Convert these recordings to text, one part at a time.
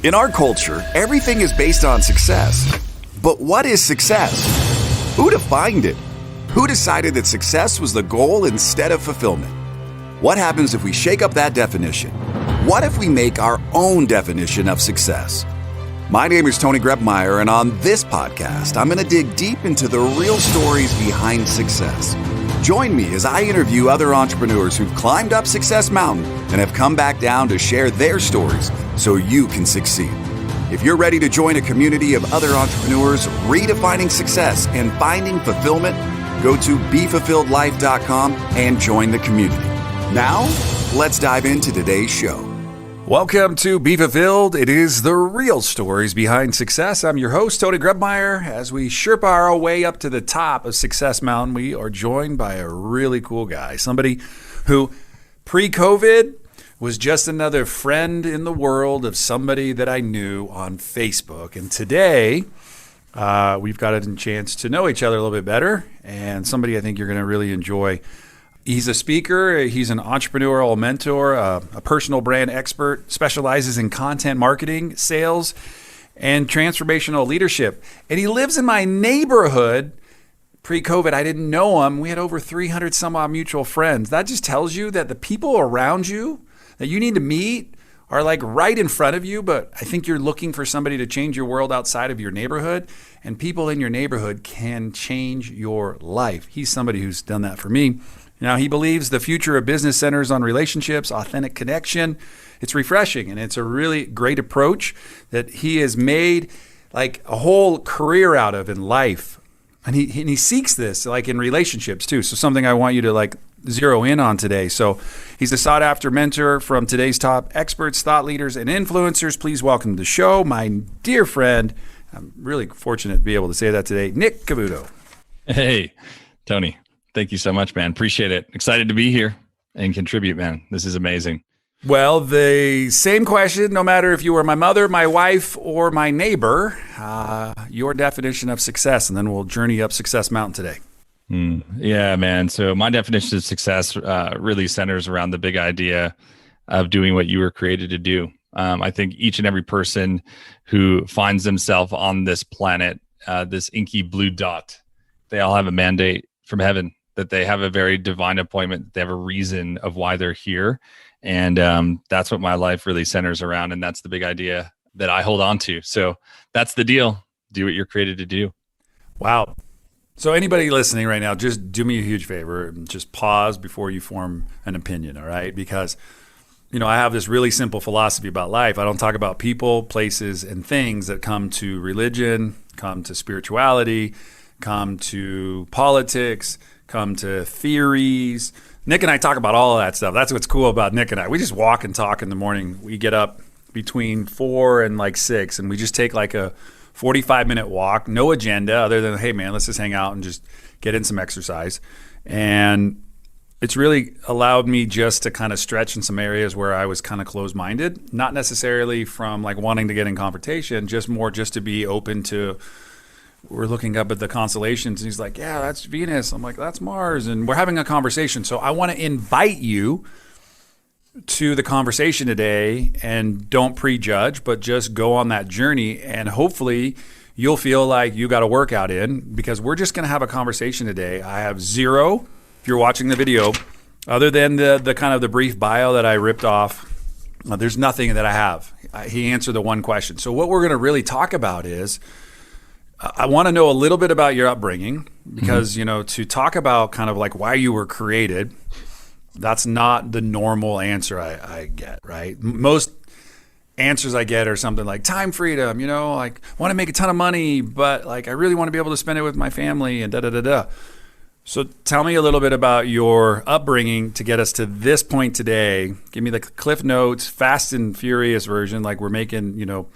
In our culture, everything is based on success. But what is success? Who defined it? Who decided that success was the goal instead of fulfillment? What happens if we shake up that definition? What if we make our own definition of success? My name is Tony Grebmeyer, and on this podcast, I'm going to dig deep into the real stories behind success. Join me as I interview other entrepreneurs who've climbed up Success Mountain and have come back down to share their stories so you can succeed. If you're ready to join a community of other entrepreneurs redefining success and finding fulfillment, go to BeFulfilledLife.com and join the community. Now, let's dive into today's show. Welcome to Be Fulfilled. It is the real stories behind success. I'm your host, Tony Grebmeyer. As we Sherpa our way up to the top of Success Mountain, we are joined by a really cool guy, somebody who pre-COVID was just another friend in the world of somebody that I knew on Facebook. And today, we've got a chance to know each other a little bit better, and somebody I think you're going to really enjoy. He's a speaker, he's an entrepreneurial mentor, a personal brand expert, specializes in content marketing, sales, and transformational leadership. And he lives in my neighborhood. Pre-COVID, I didn't know him. We had over 300 some odd mutual friends. That just tells you that the people around you that you need to meet are like right in front of you, but I think you're looking for somebody to change your world outside of your neighborhood, and people in your neighborhood can change your life. He's somebody who's done that for me. Now, he believes the future of business centers on relationships, authentic connection. It's refreshing, and it's a really great approach that he has made like a whole career out of in life. And he seeks this like in relationships too. So something I want you to like zero in on today. So he's a sought after mentor from today's top experts, thought leaders, and influencers. Please welcome to the show, my dear friend. I'm really fortunate to be able to say that today, Nick Cavuoto. Hey, Tony. Thank you so much, man. Appreciate it. Excited to be here and contribute, man. This is amazing. Well, the same question, no matter if you were my mother, my wife, or my neighbor, your definition of success, and then we'll journey up Success Mountain today. Yeah, man. So my definition of success really centers around the big idea of doing what you were created to do. I think each and every person who finds themselves on this planet, this inky blue dot, they all have a mandate from heaven, that they have a very divine appointment, they have a reason of why they're here. And that's what my life really centers around. And that's the big idea that I hold on to. So that's the deal. Do what you're created to do. Wow. So anybody listening right now, just do me a huge favor and just pause before you form an opinion, all right? Because, you know, I have this really simple philosophy about life. I don't talk about people, places, and things that come to religion, come to spirituality, come to politics, come to theories. Nick and I talk about all of that stuff. That's what's cool about Nick and I. We just walk and talk in the morning. We get up between 4 and like 6, and we just take like a 45-minute walk, no agenda other than, hey, man, let's just hang out and just get in some exercise. And it's really allowed me just to kind of stretch in some areas where I was kind of closed-minded, not necessarily from like wanting to get in confrontation, just more just to be open to. We're looking up at the constellations, and he's like, yeah, that's Venus. I'm like, that's Mars. And we're having a conversation. So I want to invite you to the conversation today, and don't prejudge, but just go on that journey. And hopefully you'll feel like you got a workout in, because we're just going to have a conversation today. I have zero, if you're watching the video, other than the kind of the brief bio that I ripped off. There's nothing that I have. He answered the one question. So what we're going to really talk about is, I want to know a little bit about your upbringing, because, you know, to talk about kind of like why you were created, that's not the normal answer I get, right? Most answers I get are something like time freedom, you know, like want to make a ton of money, but like I really want to be able to spend it with my family and da-da-da-da. So tell me a little bit about your upbringing to get us to this point today. Give me the Cliff Notes, Fast and Furious version, like we're making, you know,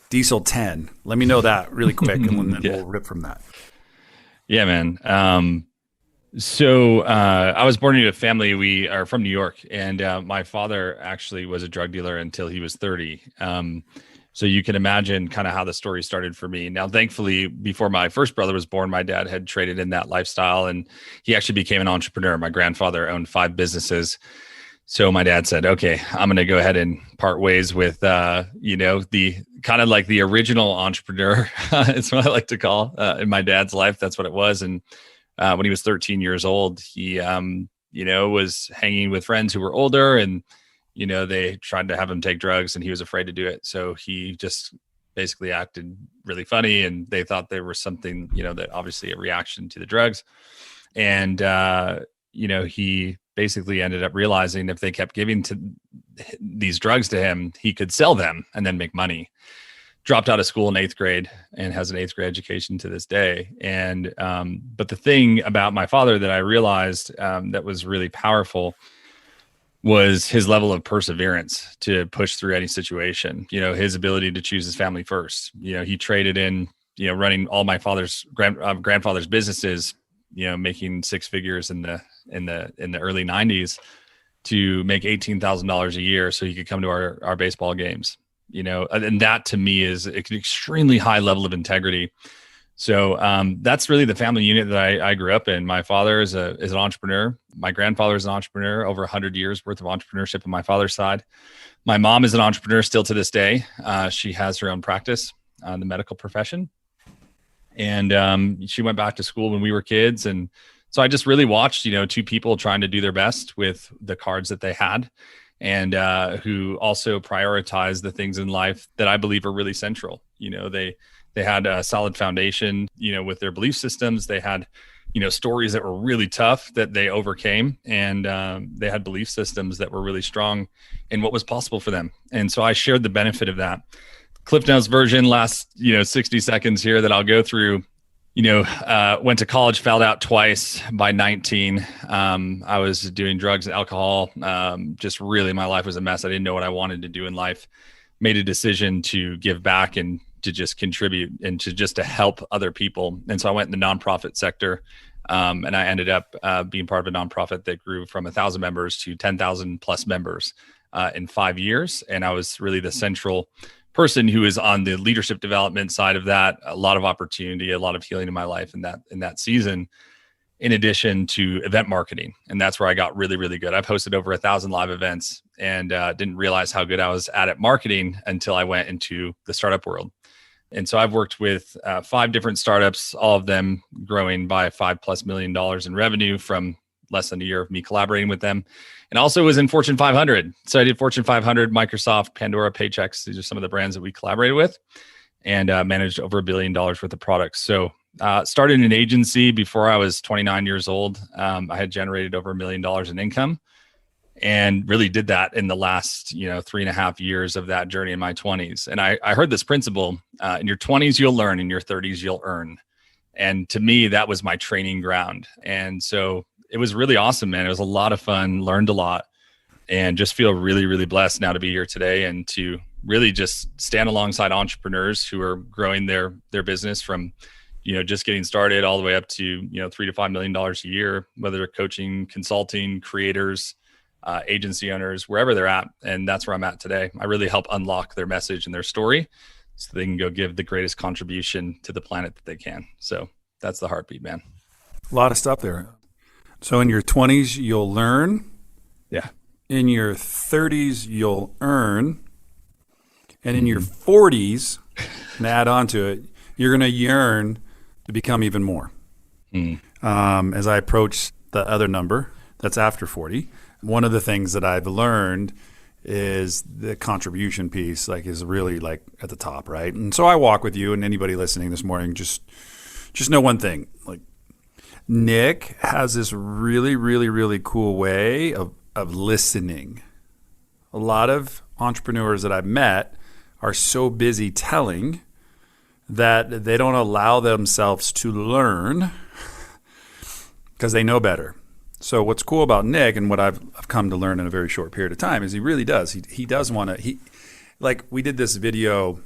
Diesel 10. Let me know that really quick, and then we'll rip from that. Yeah, man. So I was born into a family. We are from New York, and my father actually was a drug dealer until he was 30. So you can imagine kind of how the story started for me. Now, thankfully, before my first brother was born, my dad had traded in that lifestyle, and he actually became an entrepreneur. My grandfather owned 5 businesses. So my dad said, okay, I'm going to go ahead and part ways with, the kind of like the original entrepreneur. It's what I like to call in my dad's life. That's what it was. And when he was 13 years old, he, was hanging with friends who were older, and, they tried to have him take drugs and he was afraid to do it. So he just basically acted really funny, and they thought there was something, that obviously a reaction to the drugs. And, he basically ended up realizing if they kept giving these drugs to him, he could sell them and then make money. Dropped out of school in 8th grade and has an 8th grade education to this day. And, but the thing about my father that I realized that was really powerful was his level of perseverance to push through any situation, his ability to choose his family first. He traded in, running all my father's grandfather's businesses, making 6 figures in the early 90s to make $18,000 a year so he could come to our baseball games, and that to me is an extremely high level of integrity. So that's really the family unit that I grew up in. My father is an entrepreneur. My grandfather is an entrepreneur, over 100 years worth of entrepreneurship on my father's side. My mom is an entrepreneur still to this day. She has her own practice in the medical profession. And she went back to school when we were kids. And so I just really watched, 2 people trying to do their best with the cards that they had, and who also prioritize the things in life that I believe are really central. They had a solid foundation, with their belief systems. They had, stories that were really tough that they overcame, and they had belief systems that were really strong in what was possible for them. And so I shared the benefit of that. Cliff Notes version, last 60 seconds here that I'll go through. Went to college, failed out twice by 19. I was doing drugs and alcohol. Just really, my life was a mess. I didn't know what I wanted to do in life. Made a decision to give back and to just contribute and to help other people. And so I went in the nonprofit sector, and I ended up being part of a nonprofit that grew from 1,000 members to 10,000 plus members in 5 years. And I was really the central person who is on the leadership development side of that. A lot of opportunity, a lot of healing in my life in that season, in addition to event marketing. And that's where I got really, really good. I've hosted over 1,000 live events, and didn't realize how good I was at marketing until I went into the startup world. And so I've worked with 5 different startups, all of them growing by $5+ million in revenue from less than a year of me collaborating with them. And also was in Fortune 500. So I did Fortune 500, Microsoft, Pandora, Paychex. These are some of the brands that we collaborated with, and managed over $1 billion worth of products. So started an agency before I was 29 years old. I had generated over $1 million in income, and really did that in the last 3.5 years of that journey in my 20s. And I heard this principle, in your 20s, you'll learn, in your 30s, you'll earn. And to me, that was my training ground. And so it was really awesome, man. It was a lot of fun, learned a lot, and just feel really, really blessed now to be here today and to really just stand alongside entrepreneurs who are growing their business from, just getting started all the way up to, $3 to $5 million a year, whether they're coaching, consulting, creators, agency owners, wherever they're at. And that's where I'm at today. I really help unlock their message and their story so they can go give the greatest contribution to the planet that they can. So that's the heartbeat, man. A lot of stuff there. So in your 20s, you'll learn. Yeah. In your 30s, you'll earn. And in your 40s, and add on to it, you're going to yearn to become even more. As I approach the other number, that's after 40, one of the things that I've learned is the contribution piece, is really at the top, right? And so I walk with you, and anybody listening this morning, just know one thing, Nick has this really, really, really cool way of listening. A lot of entrepreneurs that I've met are so busy telling that they don't allow themselves to learn because they know better. So what's cool about Nick, and what I've come to learn in a very short period of time, is he really does. He does want to. We did this video,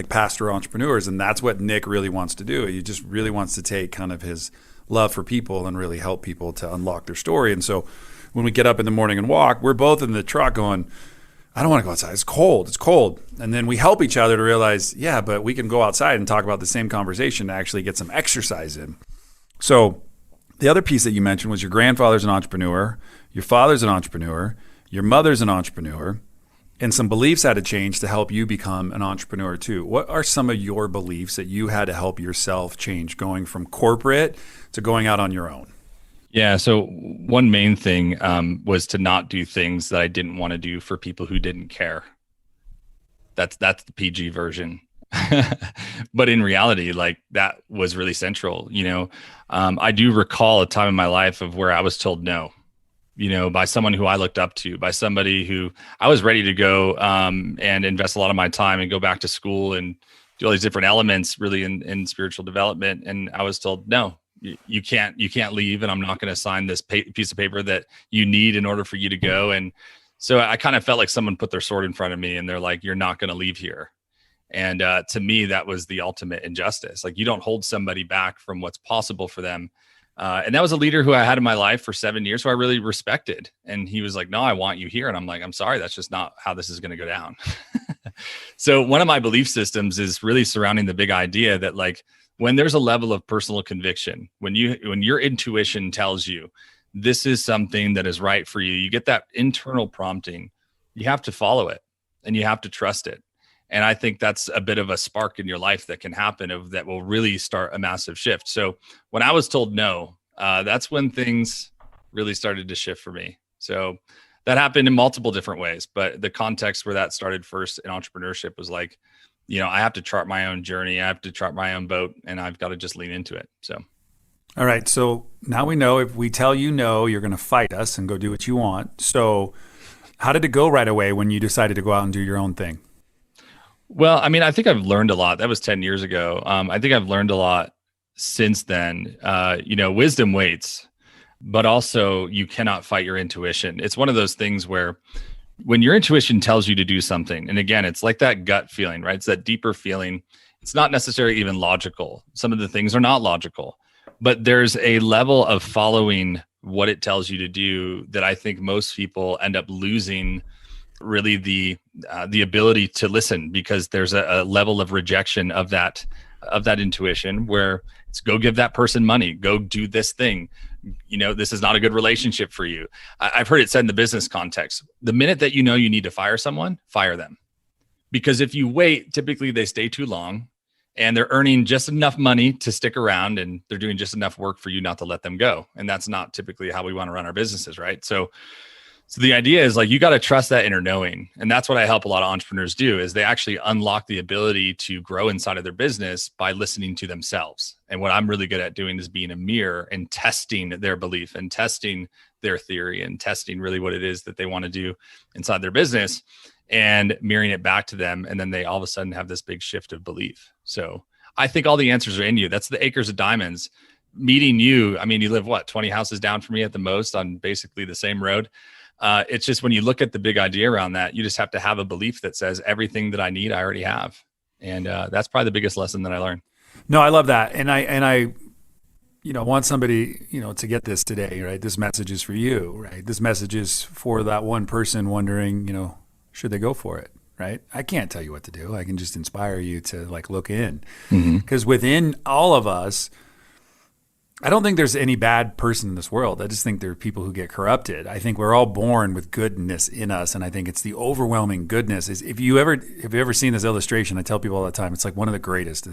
Pastor Entrepreneurs, and that's what Nick really wants to do. He just really wants to take kind of his love for people and really help people to unlock their story. And so when we get up in the morning and walk, we're both in the truck going, I don't want to go outside. It's cold. And then we help each other to realize, yeah, but we can go outside and talk about the same conversation to actually get some exercise in. So the other piece that you mentioned was your grandfather's an entrepreneur, your father's an entrepreneur, your mother's an entrepreneur, and some beliefs had to change to help you become an entrepreneur too. What are some of your beliefs that you had to help yourself change going from corporate to going out on your own? Yeah. So one main thing was to not do things that I didn't want to do for people who didn't care. That's the PG version. But in reality, like that was really central. I do recall a time in my life of where I was told no, by someone who I looked up to, by somebody who I was ready to go and invest a lot of my time and go back to school and do all these different elements really in spiritual development. And I was told, no, you can't leave, and I'm not going to sign this piece of paper that you need in order for you to go. And so I kind of felt like someone put their sword in front of me and they're like, you're not going to leave here. And to me, that was the ultimate injustice. Like, you don't hold somebody back from what's possible for them. And that was a leader who I had in my life for 7 years who I really respected. And he was like, no, I want you here. And I'm like, I'm sorry, that's just not how this is going to go down. So one of my belief systems is really surrounding the big idea that, like, when there's a level of personal conviction, when your intuition tells you this is something that is right for you, you get that internal prompting, you have to follow it and you have to trust it. And I think that's a bit of a spark in your life that can happen that will really start a massive shift. So when I was told no, that's when things really started to shift for me. So that happened in multiple different ways, but the context where that started first in entrepreneurship was like, I have to chart my own journey. I have to chart my own boat, and I've got to just lean into it. So. All right. So now we know if we tell you no, you're going to fight us and go do what you want. So how did it go right away when you decided to go out and do your own thing? Well, I mean, I think I've learned a lot. That was 10 years ago. I think I've learned a lot since then. Wisdom waits, but also you cannot fight your intuition. It's one of those things where when your intuition tells you to do something, and again, it's like that gut feeling, right? It's that deeper feeling. It's not necessarily even logical. Some of the things are not logical, but there's a level of following what it tells you to do that I think most people end up losing really the ability to listen, because there's a level of rejection of that intuition where it's go give that person money, go do this thing. This is not a good relationship for you. I've heard it said in the business context, the minute that you need to fire someone, fire them. Because if you wait, typically they stay too long and they're earning just enough money to stick around and they're doing just enough work for you not to let them go. And that's not typically how we want to run our businesses, right? So the idea is like, you got to trust that inner knowing. And that's what I help a lot of entrepreneurs do, is they actually unlock the ability to grow inside of their business by listening to themselves. And what I'm really good at doing is being a mirror and testing their belief and testing their theory and testing really what it is that they want to do inside their business and mirroring it back to them. And then they all of a sudden have this big shift of belief. So I think all the answers are in you. That's the acres of diamonds. Meeting you, I mean, you live 20 houses down from me at the most on basically the same road. It's just when you look at the big idea around that, you just have to have a belief that says everything that I need, I already have. And that's probably the biggest lesson that I learned. No, I love that. And I want somebody, to get this today, right? This message is for you, right? This message is for that one person wondering, should they go for it, right? I can't tell you what to do. I can just inspire you to look in. Because within all of us, I don't think there's any bad person in this world. I just think there are people who get corrupted. I think we're all born with goodness in us, and I think it's the overwhelming goodness. Have you ever seen this illustration? I tell people all the time, it's like one of the greatest.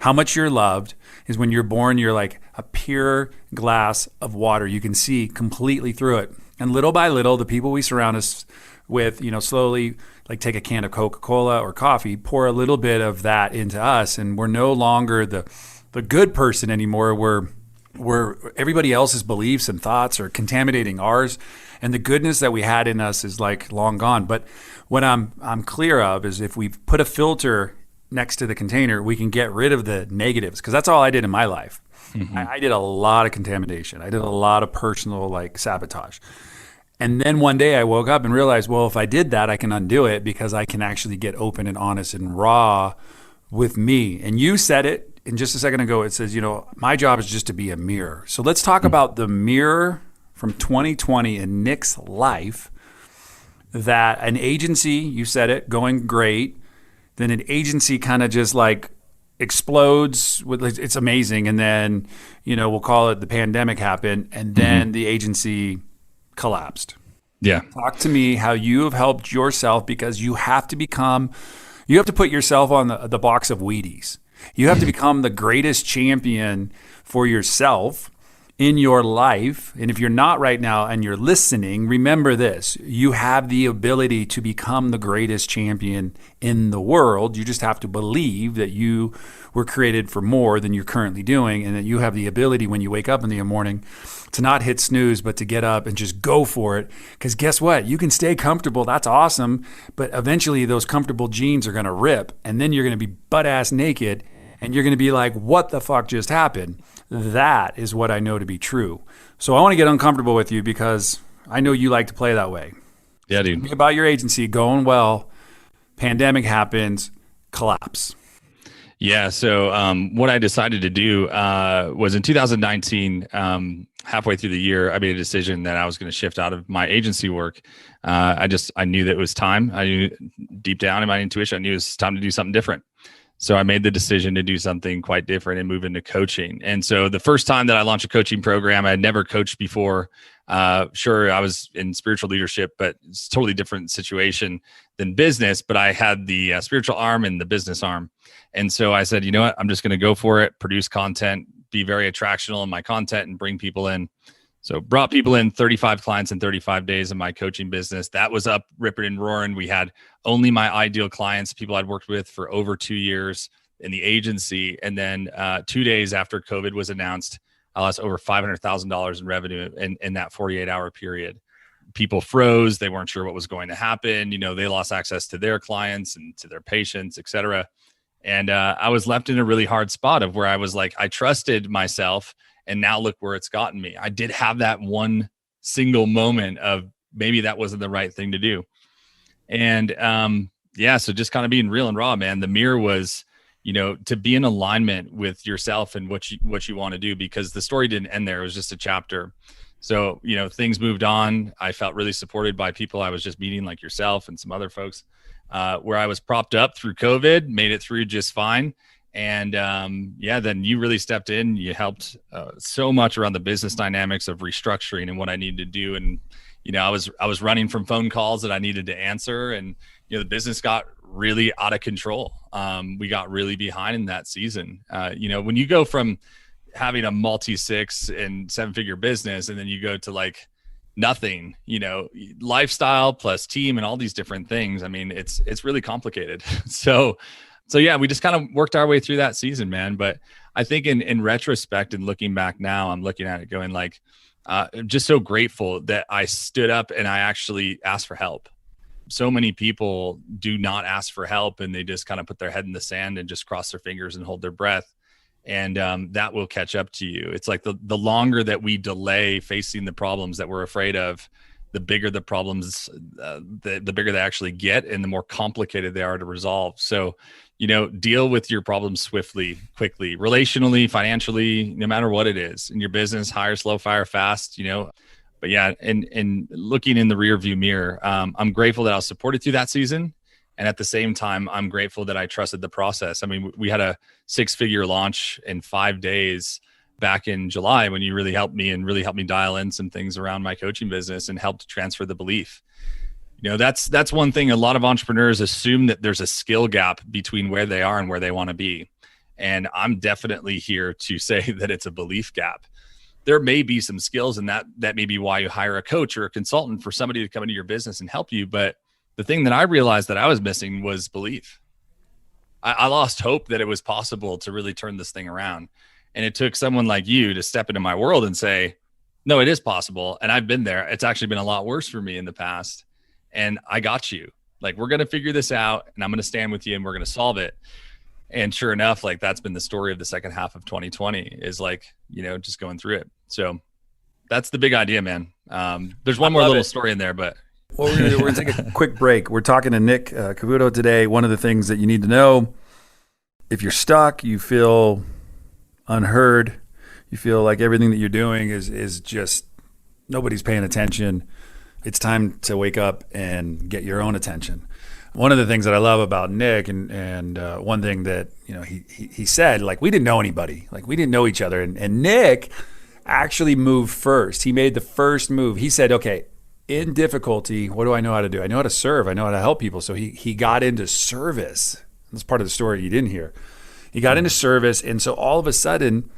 How much you're loved is when you're born, you're like a pure glass of water. You can see completely through it. And little by little, the people we surround us with, slowly, like take a can of Coca-Cola or coffee, pour a little bit of that into us, and we're no longer the good person anymore. Where everybody else's beliefs and thoughts are contaminating ours, and the goodness that we had in us is long gone. But what I'm clear of is if we put a filter next to the container, we can get rid of the negatives, because that's all I did in my life. I did a lot of contamination. I did a lot of personal sabotage. And then one day I woke up and realized, well, if I did that, I can undo it, because I can actually get open and honest and raw with me. And you said it in just a second ago. It says, my job is just to be a mirror. So let's talk about the mirror from 2020 in Nick's life, that an agency, you said it, going great, then an agency kind of just explodes with, it's amazing. And then, we'll call it the pandemic happened, and then the agency collapsed. Yeah. Talk to me how you have helped yourself, because you have to put yourself on the box of Wheaties. You have to become the greatest champion for yourself in your life. And if you're not right now and you're listening, remember this: you have the ability to become the greatest champion in the world. You just have to believe that you were created for more than you're currently doing, and that you have the ability when you wake up in the morning to not hit snooze, but to get up and just go for it. Because guess what? You can stay comfortable. That's awesome. But eventually those comfortable jeans are going to rip, and then you're going to be butt ass naked, and you're going to be like, what the fuck just happened? That is what I know to be true. So I want to get uncomfortable with you, because I know you like to play that way. Yeah, dude. About your agency going well, pandemic happens, collapse. Yeah. So what I decided to do was in 2019, halfway through the year, I made a decision that I was going to shift out of my agency work. I knew that it was time. I knew deep down in my intuition, I knew it was time to do something different. So I made the decision to do something quite different and move into coaching. And so the first time that I launched a coaching program, I had never coached before. Sure, I was in spiritual leadership, but it's a totally different situation than business. But I had the spiritual arm and the business arm. And so I said, you know what, I'm just going to go for it, produce content, be very attractional in my content, and bring people in. So brought people in, 35 clients in 35 days in my coaching business. That was up, ripping and roaring. We had only my ideal clients, people I'd worked with for over 2 years in the agency. And then 2 days after COVID was announced, I lost over $500,000 in revenue in that 48-hour period. People froze. They weren't sure what was going to happen. They lost access to their clients and to their patients, et cetera. And I was left in a really hard spot of where I was like, I trusted myself, and now look where it's gotten me. I did have that one single moment of maybe that wasn't the right thing to do. And so just kind of being real and raw, man. The mirror was, to be in alignment with yourself and what you want to do, because the story didn't end there. It was just a chapter. So, things moved on. I felt really supported by people I was just meeting, like yourself and some other folks, where I was propped up through COVID, made it through just fine. And then you really stepped in. You helped so much around the business dynamics of restructuring and what I needed to do. And I was running from phone calls that I needed to answer, and the business got really out of control. We got really behind in that season. When you go from having a multi-6 and 7-figure business, and then you go to like nothing, lifestyle plus team and all these different things. I mean, it's really complicated. So yeah, we just kind of worked our way through that season, man. But I think in retrospect and looking back now, I'm looking at it going like, I'm just so grateful that I stood up and I actually asked for help. So many people do not ask for help, and they just kind of put their head in the sand and just cross their fingers and hold their breath. And that will catch up to you. It's like the longer that we delay facing the problems that we're afraid of, the bigger the problems, the bigger they actually get, and the more complicated they are to resolve. So, deal with your problems swiftly, quickly, relationally, financially, no matter what it is in your business. Hire slow, fire fast, But yeah, and looking in the rear view mirror, I'm grateful that I was supported through that season. And at the same time, I'm grateful that I trusted the process. I mean, we had a 6-figure launch in 5 days back in July, when you really helped me dial in some things around my coaching business and helped transfer the belief. That's one thing. A lot of entrepreneurs assume that there's a skill gap between where they are and where they want to be. And I'm definitely here to say that it's a belief gap. There may be some skills, and that may be why you hire a coach or a consultant for somebody to come into your business and help you. But the thing that I realized that I was missing was belief. I lost hope that it was possible to really turn this thing around. And it took someone like you to step into my world and say, no, it is possible. And I've been there. It's actually been a lot worse for me in the past. And I got you. Like, we're going to figure this out, and I'm going to stand with you, and we're going to solve it. And sure enough, like, that's been the story of the second half of 2020 is like, just going through it. So that's the big idea, man. There's one more little story in there, but. Well, we're going to take a quick break. We're talking to Nick Cavuoto today. One of the things that you need to know, if you're stuck, you feel unheard, you feel like everything that you're doing is just nobody's paying attention, it's time to wake up and get your own attention. One of the things that I love about Nick, and one thing that he said, like, we didn't know anybody, like we didn't know each other, and Nick actually moved first. He made the first move. He said, okay, in difficulty, what do I know how to do? I know how to serve. I know how to help people. So he got into service. That's part of the story you didn't hear. He got into service, and so all of a sudden,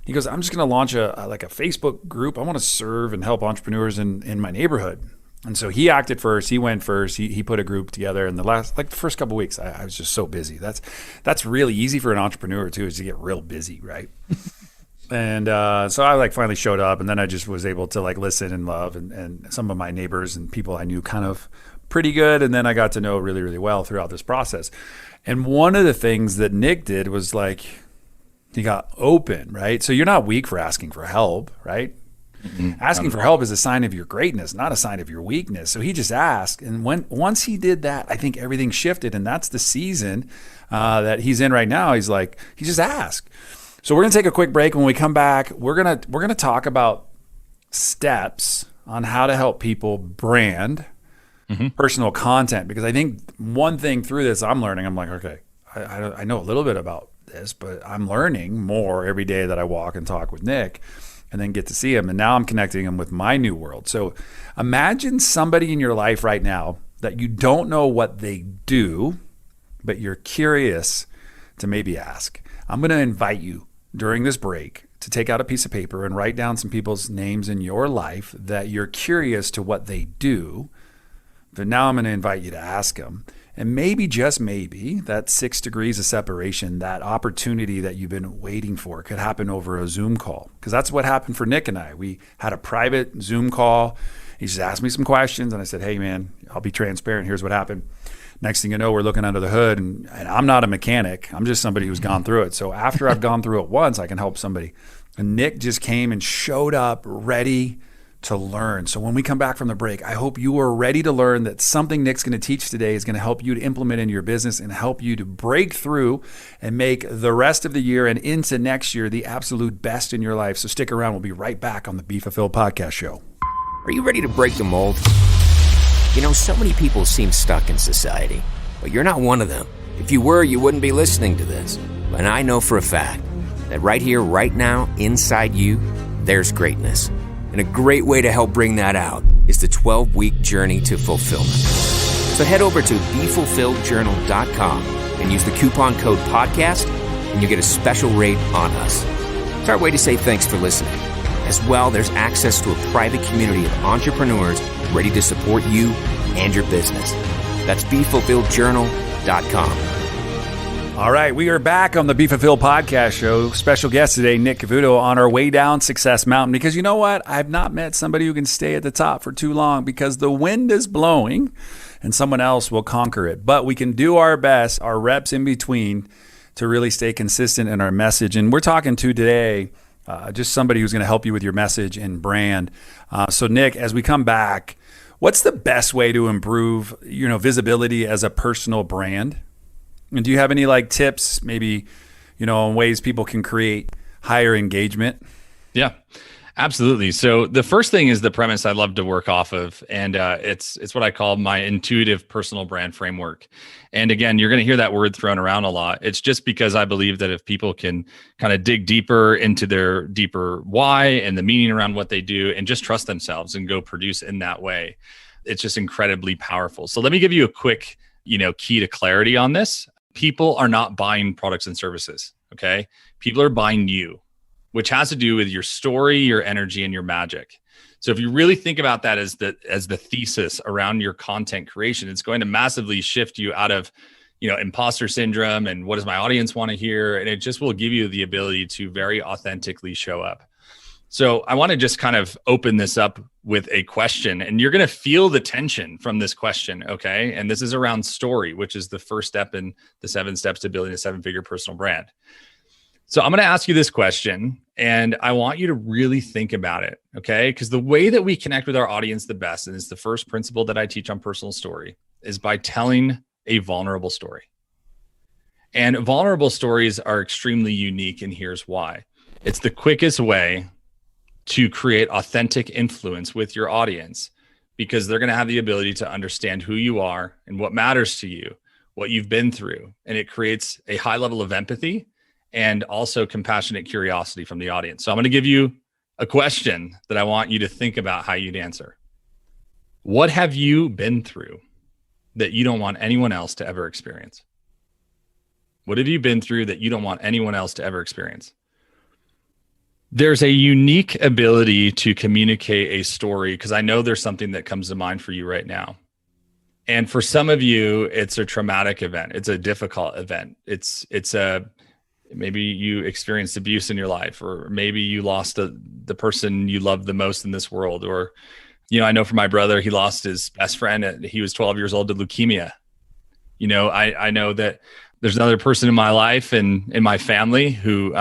he goes, I'm just going to launch a Facebook group. I want to serve and help entrepreneurs in my neighborhood. And so he acted first. He went first. He put a group together. And the first couple of weeks, I was just so busy. That's really easy for an entrepreneur too, is to get real busy, right? And so I finally showed up, and then I just was able to listen and love, and some of my neighbors and people I knew kind of pretty good. And then I got to know really, really well throughout this process. And one of the things that Nick did was he got open, right? So you're not weak for asking for help, right? Mm-hmm. Asking for help is a sign of your greatness, not a sign of your weakness. So he just asked. And once he did that, I think everything shifted. And that's the season that he's in right now. He just asked. So we're going to take a quick break. When we come back, we're going to talk about steps on how to help people brand personal content. Because I think one thing through this I'm learning, I'm like, okay, I know a little bit about this, but I'm learning more every day that I walk and talk with Nick and then get to see him. And now I'm connecting him with my new world. So imagine somebody in your life right now that you don't know what they do, but you're curious to maybe ask. I'm going to invite you during this break to take out a piece of paper and write down some people's names in your life that you're curious to what they do. But now I'm going to invite you to ask them. And maybe, just maybe, that 6 degrees of separation, that opportunity that you've been waiting for, could happen over a Zoom call. Because that's what happened for Nick and I. We had a private Zoom call. He just asked me some questions, and I said, hey, man, I'll be transparent. Here's what happened. Next thing you know, we're looking under the hood, and I'm not a mechanic. I'm just somebody who's gone through it. So after I've gone through it once, I can help somebody. And Nick just came and showed up ready to learn. So when we come back from the break, I hope you are ready to learn that something Nick's going to teach today is going to help you to implement in your business and help you to break through and make the rest of the year and into next year the absolute best in your life. So stick around. We'll be right back on the Be Fulfilled podcast show. Are you ready to break the mold? You know, so many people seem stuck in society, but you're not one of them. If you were, you wouldn't be listening to this. And I know for a fact that right here, right now, inside you, there's greatness. And a great way to help bring that out is the 12-week journey to fulfillment. So head over to BeFulfilledJournal.com and use the coupon code podcast, and you'll get a special rate on us. It's our way to say thanks for listening. As well, there's access to a private community of entrepreneurs ready to support you and your business. That's BeFulfilledJournal.com. All right, we are back on the Be Fulfilled podcast show. Special guest today, Nick Cavuoto, on our way down Success Mountain. Because you know what? I've not met somebody who can stay at the top for too long, because the wind is blowing and someone else will conquer it. But we can do our best, our reps in between, to really stay consistent in our message. And we're talking to today just somebody who's going to help you with your message and brand. So Nick, as we come back, what's the best way to improve, visibility as a personal brand? And do you have any tips, maybe, on ways people can create higher engagement? Yeah, absolutely. So the first thing is the premise I love to work off of, and it's what I call my intuitive personal brand framework. And again, you're going to hear that word thrown around a lot. It's just because I believe that if people can kind of dig deeper into their deeper why and the meaning around what they do, and just trust themselves and go produce in that way, it's just incredibly powerful. So let me give you a quick, key to clarity on this. People are not buying products and services, okay? People are buying you, which has to do with your story, your energy, and your magic. So if you really think about that as the thesis around your content creation, it's going to massively shift you out of, imposter syndrome and what does my audience want to hear? And it just will give you the ability to very authentically show up. So I want to just kind of open this up with a question, and you're going to feel the tension from this question, okay? And this is around story, which is the first step in the 7 steps to building a 7-figure personal brand. So I'm going to ask you this question, and I want you to really think about it, okay? Because the way that we connect with our audience the best, and it's the first principle that I teach on personal story, is by telling a vulnerable story. And vulnerable stories are extremely unique, and here's why. It's the quickest way to create authentic influence with your audience, because they're going to have the ability to understand who you are and what matters to you, what you've been through. And it creates a high level of empathy and also compassionate curiosity from the audience. So I'm going to give you a question that I want you to think about how you'd answer. What have you been through that you don't want anyone else to ever experience? What have you been through that you don't want anyone else to ever experience? There's a unique ability to communicate a story, because I know there's something that comes to mind for you right now. And for some of you, it's a traumatic event. It's a difficult event. It's maybe you experienced abuse in your life, or maybe you lost the person you love the most in this world. Or, I know for my brother, he lost his best friend. He was 12 years old to leukemia. I know that there's another person in my life and in my family who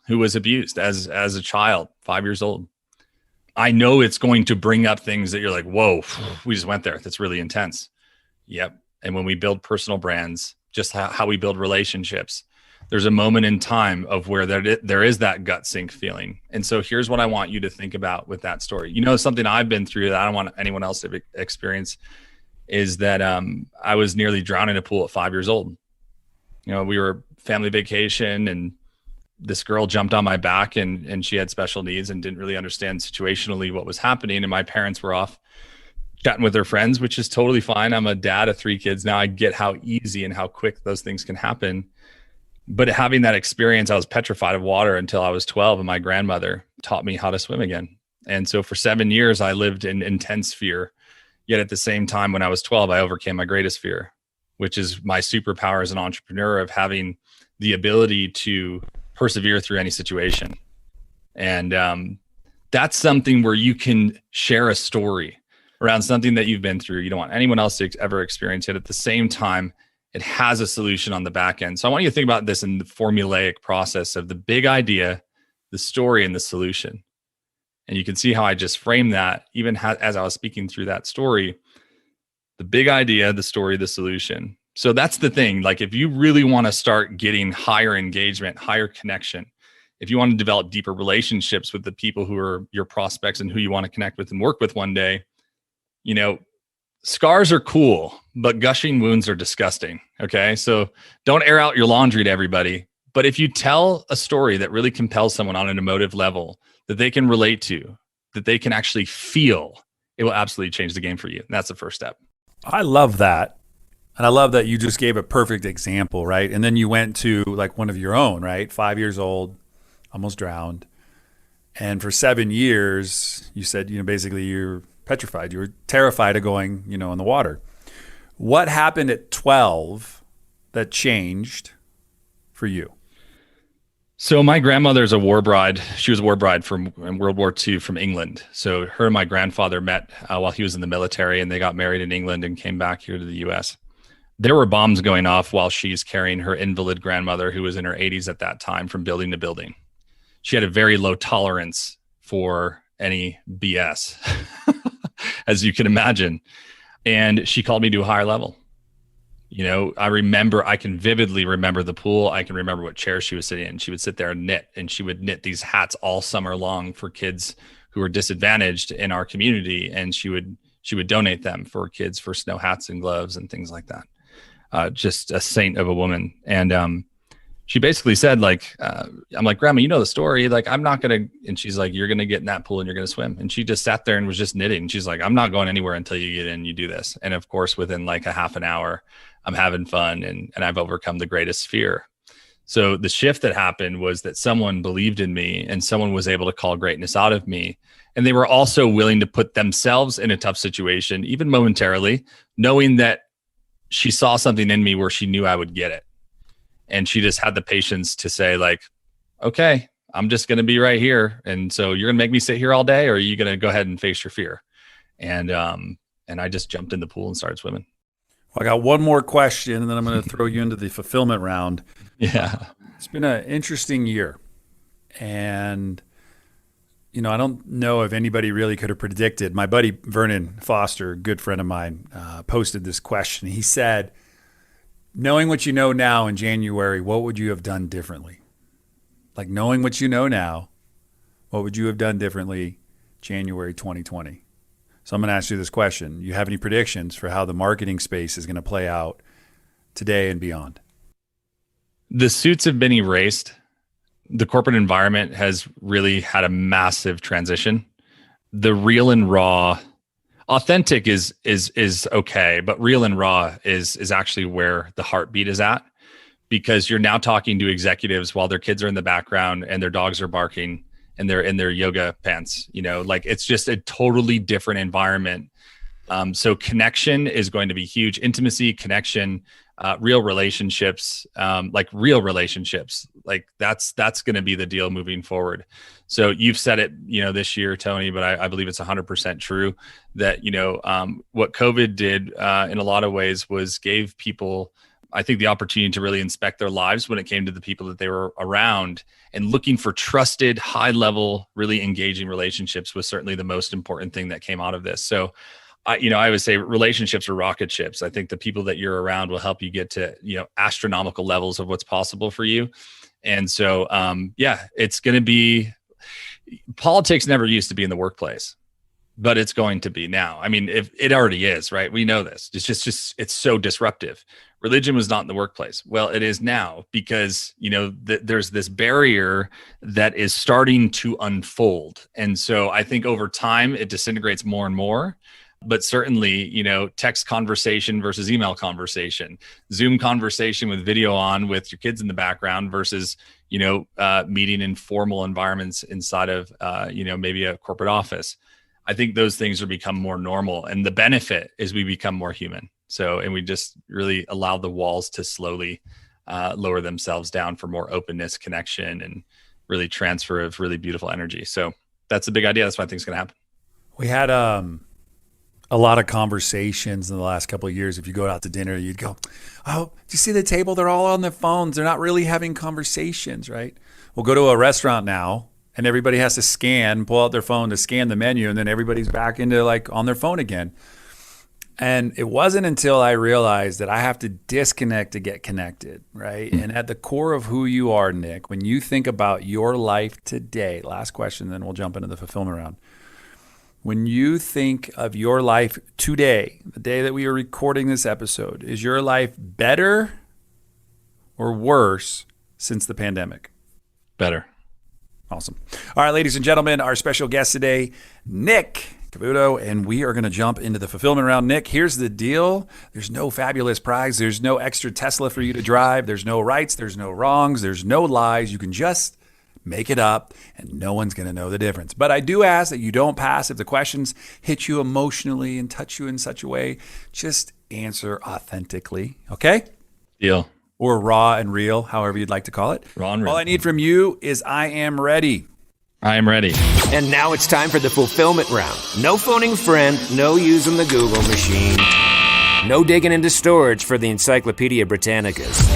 was abused as a child, 5 years old. I know it's going to bring up things that you're like, whoa, we just went there. That's really intense. Yep. And when we build personal brands, just how we build relationships, there's a moment in time of where there is that gut sink feeling. And so here's what I want you to think about with that story. Something I've been through that I don't want anyone else to experience is that I was nearly drowned in a pool at 5 years old. We were family vacation, and this girl jumped on my back, and she had special needs and didn't really understand situationally what was happening. And my parents were off chatting with their friends, which is totally fine. I'm a dad of 3 kids now. I get how easy and how quick those things can happen. But having that experience, I was petrified of water until I was 12, and my grandmother taught me how to swim again. And so for 7 years, I lived in intense fear. Yet at the same time, when I was 12, I overcame my greatest fear, which is my superpower as an entrepreneur of having the ability to persevere through any situation. And that's something where you can share a story around something that you've been through. You don't want anyone else to ever experience it. At the same time, it has a solution on the back end. So I want you to think about this in the formulaic process of the big idea, the story, and the solution. And you can see how I just framed that even as I was speaking through that story, the big idea, the story, the solution. So that's the thing. Like, if you really want to start getting higher engagement, higher connection, if you want to develop deeper relationships with the people who are your prospects and who you want to connect with and work with one day, scars are cool, but gushing wounds are disgusting. Okay. So don't air out your laundry to everybody. But if you tell a story that really compels someone on an emotive level that they can relate to, that they can actually feel, it will absolutely change the game for you. And that's the first step. I love that. And I love that you just gave a perfect example, right? And then you went to like one of your own, right? 5 years old, almost drowned. And for 7 years, you said, basically you're petrified. You were terrified of going, in the water. What happened at 12 that changed for you? So my grandmother's a war bride. She was a war bride from World War II from England. So her and my grandfather met while he was in the military, and they got married in England and came back here to the U.S. There were bombs going off while she's carrying her invalid grandmother, who was in her 80s at that time, from building to building. She had a very low tolerance for any BS, as you can imagine. And she called me to a higher level. I can vividly remember the pool. I can remember what chair she was sitting in. She would sit there and knit, and she would knit these hats all summer long for kids who were disadvantaged in our community. And she would donate them for kids for snow hats and gloves and things like that. Just a saint of a woman. And she basically said, I'm like, Grandma, you know the story. Like, I'm not going to, and she's like, you're going to get in that pool and you're going to swim. And she just sat there and was just knitting. And she's like, I'm not going anywhere until you get in, you do this. And of course, within like a half an hour, I'm having fun and I've overcome the greatest fear. So the shift that happened was that someone believed in me and someone was able to call greatness out of me. And they were also willing to put themselves in a tough situation, even momentarily, knowing that she saw something in me where she knew I would get it. And she just had the patience to say, like, okay, I'm just going to be right here. And so you're going to make me sit here all day, or are you going to go ahead and face your fear? And I just jumped in the pool and started swimming. Well, I got one more question, and then I'm going to throw you into the fulfillment round. Yeah. It's been an interesting year. And, I don't know if anybody really could have predicted. My buddy Vernon Foster, a good friend of mine, posted this question. He said, knowing what you know now in January, what would you have done differently? Like, knowing what you know now, what would you have done differently January 2020? So I'm going to ask you this question. You have any predictions for how the marketing space is going to play out today and beyond? The suits have been erased. The corporate environment has really had a massive transition. The real and raw authentic is okay, but real and raw is actually where the heartbeat is at, because you're now talking to executives while their kids are in the background and their dogs are barking and they're in their yoga pants. Like it's just a totally different environment. So connection is going to be huge. Intimacy, connection, real relationships, like that's going to be the deal moving forward. So you've said it, this year, Tony, but I believe it's 100% true that, what COVID did in a lot of ways was gave people, I think, the opportunity to really inspect their lives when it came to the people that they were around, and looking for trusted, high level, really engaging relationships was certainly the most important thing that came out of this. So I would say relationships are rocket ships. I think the people that you're around will help you get to, astronomical levels of what's possible for you. And so, it's going to be, politics never used to be in the workplace, but it's going to be now. I mean, if it already is, right? We know this. It's just it's so disruptive. Religion was not in the workplace. Well, it is now, because, there's this barrier that is starting to unfold. And so I think over time it disintegrates more and more. But certainly, text conversation versus email conversation, Zoom conversation with video on with your kids in the background versus, meeting in formal environments inside of, maybe a corporate office. I think those things are become more normal. And the benefit is we become more human. So, and we just really allow the walls to slowly lower themselves down for more openness, connection, and really transfer of really beautiful energy. So that's a big idea. That's why I think it's going to happen. We had a lot of conversations in the last couple of years. If you go out to dinner, you'd go, "Oh, do you see the table? They're all on their phones. They're not really having conversations," right? We'll go to a restaurant now, and everybody has to pull out their phone to scan the menu, and then everybody's back into on their phone again. And it wasn't until I realized that I have to disconnect to get connected, right? And at the core of who you are, Nick, when you think about your life today, last question, then we'll jump into the fulfillment round. When you think of your life today, the day that we are recording this episode, is your life better or worse since the pandemic? Better. Awesome. All right, ladies and gentlemen, our special guest today, Nick Cavuoto, and we are going to jump into the fulfillment round. Nick, here's the deal. There's no fabulous prize. There's no extra Tesla for you to drive. There's no rights. There's no wrongs. There's no lies. You can just make it up, and no one's going to know the difference. But I do ask that you don't pass if the questions hit you emotionally and touch you in such a way. Just answer authentically, okay? Deal. Or raw and real, however you'd like to call it. Raw and real. All I need from you is I am ready. I am ready. And now it's time for the fulfillment round. No phoning friend, no using the Google machine, no digging into storage for the Encyclopedia Britannicas.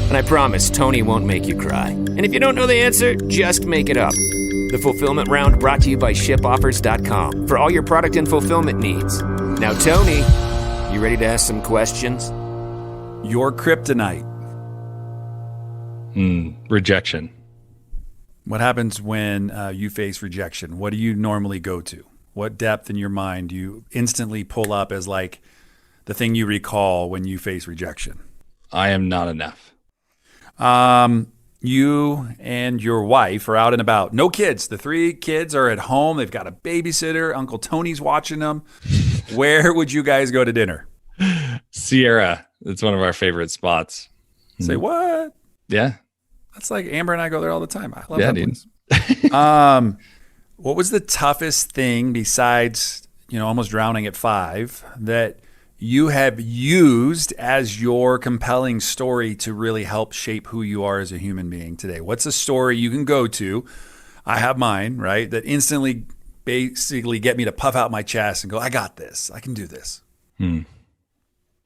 And I promise Tony won't make you cry. And if you don't know the answer, just make it up. The fulfillment round brought to you by shipoffers.com for all your product and fulfillment needs. Now, Tony, you ready to ask some questions? Your kryptonite. Rejection. What happens when you face rejection? What do you normally go to? What depth in your mind do you instantly pull up as the thing you recall when you face rejection? I am not enough. You and your wife are out and about. No kids. The 3 kids are at home. They've got a babysitter. Uncle Tony's watching them. Where would you guys go to dinner? Sierra. It's one of our favorite spots. Say what? Yeah. That's like Amber and I go there all the time. I love that dude. place. What was the toughest thing besides, almost drowning at 5 that you have used as your compelling story to really help shape who you are as a human being today? What's a story you can go to? I have mine, right? That instantly basically get me to puff out my chest and go, I got this. I can do this.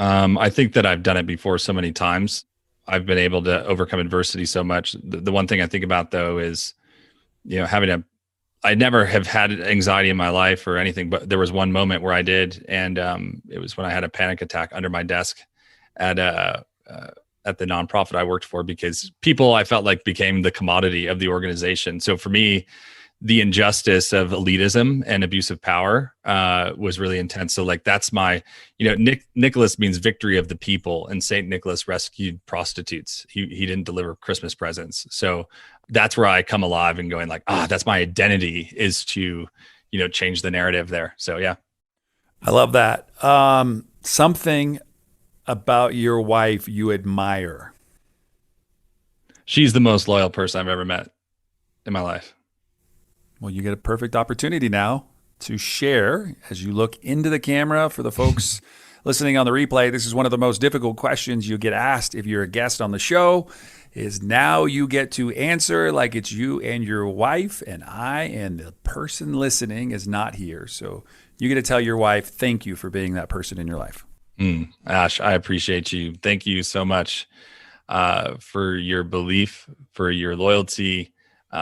I think that I've done it before so many times. I've been able to overcome adversity so much. The one thing I think about though is, I never have had anxiety in my life or anything, but there was one moment where I did. And it was when I had a panic attack under my desk at the nonprofit I worked for, because people I felt like became the commodity of the organization. So for me, the injustice of elitism and abuse of power was really intense. So that's my, Nicholas means victory of the people, and Saint Nicholas rescued prostitutes. He didn't deliver Christmas presents. So that's where I come alive and going that's my identity, is to, change the narrative there. So yeah. I love that. Something about your wife you admire. She's the most loyal person I've ever met in my life. Well, you get a perfect opportunity now to share as you look into the camera. For the folks listening on the replay, this is one of the most difficult questions you get asked if you're a guest on the show, is now you get to answer like it's you and your wife and I, and the person listening is not here. So you get to tell your wife, thank you for being that person in your life. Ash, I appreciate you. Thank you so much for your belief, for your loyalty,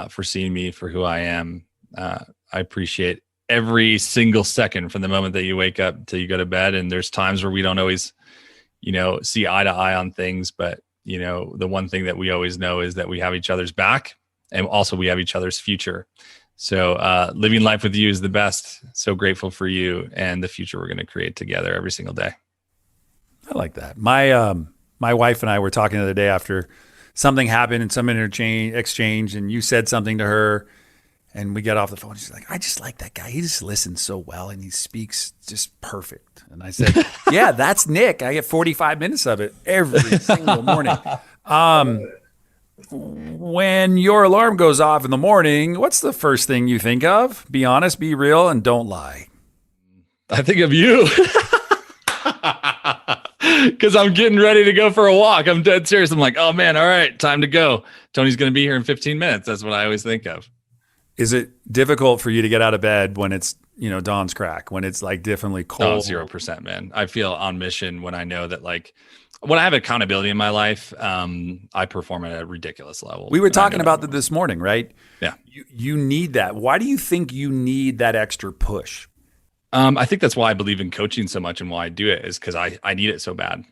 for seeing me for who I am. I appreciate every single second from the moment that you wake up till you go to bed. And there's times where we don't always, see eye to eye on things. But, the one thing that we always know is that we have each other's back, and also we have each other's future. So living life with you is the best. So grateful for you and the future we're going to create together every single day. I like that. My wife and I were talking the other day after something happened in some exchange, and you said something to her, and we got off the phone. She's like, I just like that guy. He just listens so well, and he speaks just perfect. And I said, yeah, that's Nick. I get 45 minutes of it every single morning. When your alarm goes off in the morning, what's the first thing you think of? Be honest, be real, and don't lie. I think of you. Because I'm getting ready to go for a walk. I'm dead serious. I'm like, oh man, all right, time to go. Tony's going to be here in 15 minutes. That's what I always think of. Is it difficult for you to get out of bed when it's, dawn's crack, when it's like definitely cold? 0%, man. I feel on mission when I know that, like, when I have accountability in my life, I perform at a ridiculous level. We were talking about that this morning, right? Yeah. You need that. Why do you think you need that extra push? I think that's why I believe in coaching so much, and why I do it is because I need it so bad.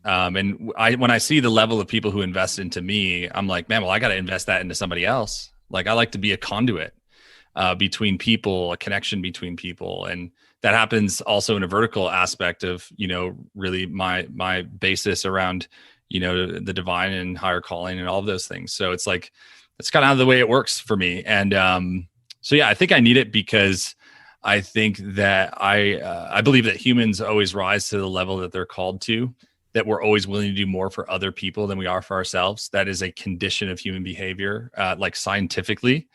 And when I see the level of people who invest into me, I'm like, man, well, I got to invest that into somebody else. Like, I like to be a conduit between people, a connection between people. And that happens also in a vertical aspect of, really my basis around, the divine and higher calling and all of those things. So it's like, it's kind of the way it works for me. And so, yeah, I think I need it because I think that I believe that humans always rise to the level that they're called to, that we're always willing to do more for other people than we are for ourselves. That is a condition of human behavior, like scientifically.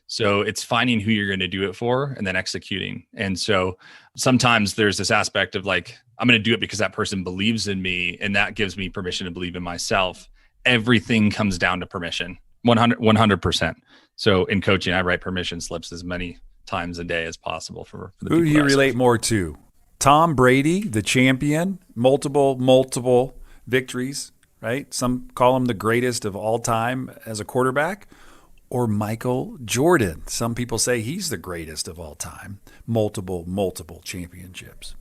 So it's finding who you're going to do it for and then executing. And so sometimes there's this aspect of like, I'm going to do it because that person believes in me, and that gives me permission to believe in myself. Everything comes down to permission, 100%. So in coaching, I write permission slips as many times a day as possible for the people. Who do you relate more to? Tom Brady, the champion, multiple victories, right? Some call him the greatest of all time as a quarterback, or Michael Jordan. Some people say he's the greatest of all time, multiple championships.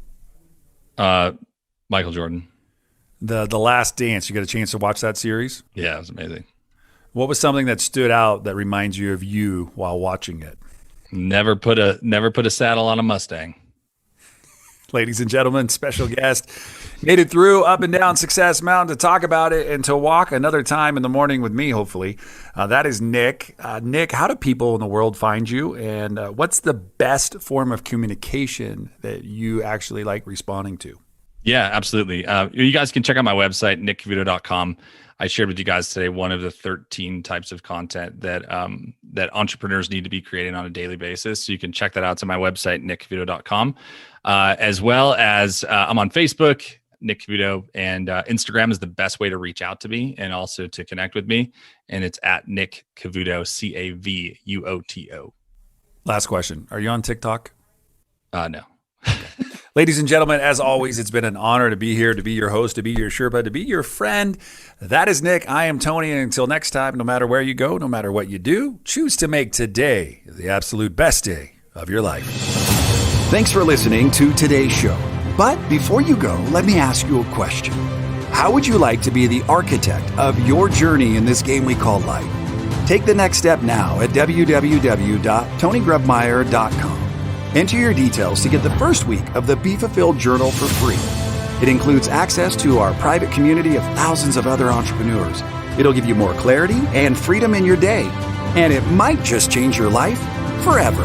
Michael Jordan. The Last Dance. You got a chance to watch that series? Yeah, it was amazing. What was something that stood out that reminds you of you while watching it? Never put a saddle on a Mustang. Ladies and gentlemen, special guest made it through up and down Success Mountain to talk about it and to walk another time in the morning with me, hopefully. That is Nick. Nick, how do people in the world find you? And what's the best form of communication that you actually like responding to? Yeah, absolutely. You guys can check out my website, nickcavuoto.com. I shared with you guys today one of the 13 types of content that that entrepreneurs need to be creating on a daily basis. So you can check that out to my website, nickcavuoto.com. As well as I'm on Facebook, Nick Cavuoto, and Instagram is the best way to reach out to me and also to connect with me. And it's at Nick Cavuoto, Cavuoto. Last question. Are you on TikTok? No. Ladies and gentlemen, as always, it's been an honor to be here, to be your host, to be your Sherpa, to be your friend. That is Nick. I am Tony. And until next time, no matter where you go, no matter what you do, choose to make today the absolute best day of your life. Thanks for listening to today's show. But before you go, let me ask you a question. How would you like to be the architect of your journey in this game we call life? Take the next step now at www.tonygrubmeyer.com. Enter your details to get the first week of the Be Fulfilled Journal for free. It includes access to our private community of thousands of other entrepreneurs. It'll give you more clarity and freedom in your day, and it might just change your life forever.